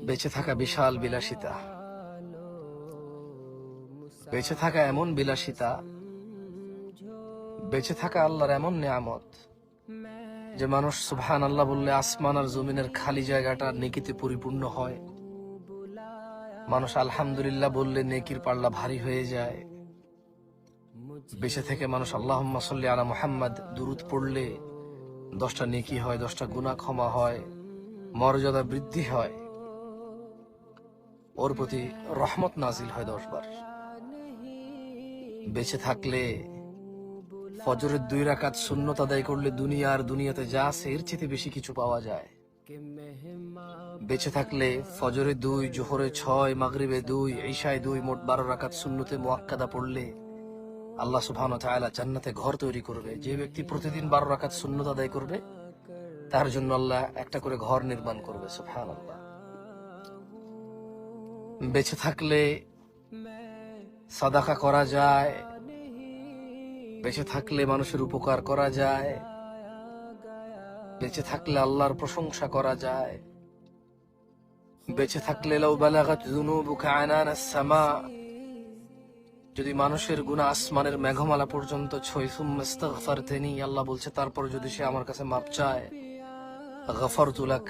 বেঁচে থাকা বিশাল বিলাসিতা, বেঁচে থাকা এমন বিলাসিতা, বেঁচে থাকা আল্লাহর এমন নিয়ামত যে মানুষ সুবহানাল্লাহ বললে আসমান আর জমিনের খালি জায়গাটা নেকিতে পরিপূর্ণ হয়। মানুষ আলহামদুলিল্লাহ বললে নেকির পাল্লা ভারী হয়ে যায়। বেঁচে থেকে মানুষ আল্লাহুম্মা সাল্লি আলা মুহাম্মাদ দুরূদ পড়লে 10টা নেকি হয়, 10টা গুনাহ ক্ষমা হয়, মর্যাদা বৃদ্ধি হয়, ওর প্রতি রহমত নাজিল হয় 10 বার। বেঁচে থাকলে ফজরের 2 রাকাত সুন্নত আদায় করলে দুনিয়া আর দুনিয়াতে যা আছে এর চেয়ে বেশি কিছু পাওয়া যায়। বেঁচে থাকলে ফজরে 2, জোহরে 6, মাগরিবে 2, ইশায় 2, মোট 12 রাকাত সুন্নতে মুআক্কাদা পড়লে আল্লাহ সুবহানাহু ওয়া তাআলা জান্নাতে ঘর তৈরি করবে। যে ব্যক্তি প্রতিদিন 12 রাকাত সুন্নত আদায় করবে তার জন্য আল্লাহ একটা করে ঘর নির্মাণ করবে। সুবহানাল্লাহ। বেঁচে থাকলে সাদাকা করা যায়, বেঁচে থাকলে মানুষের উপকার করা যায়, বেঁচে থাকলে আল্লাহর প্রশংসা করা যায়, বেঁচে থাকলে লাউ বালাগাত যুনুবুকা আনানাস সামা, যদি মানুষের গুনাহ আসমানের মেঘমালা পর্যন্ত ছয়, সুম্মা ইস্তাগফারতানি, আল্লাহ বলছে তারপর যদি সে আমার কাছে মাপ চায়, গফারতু লাক,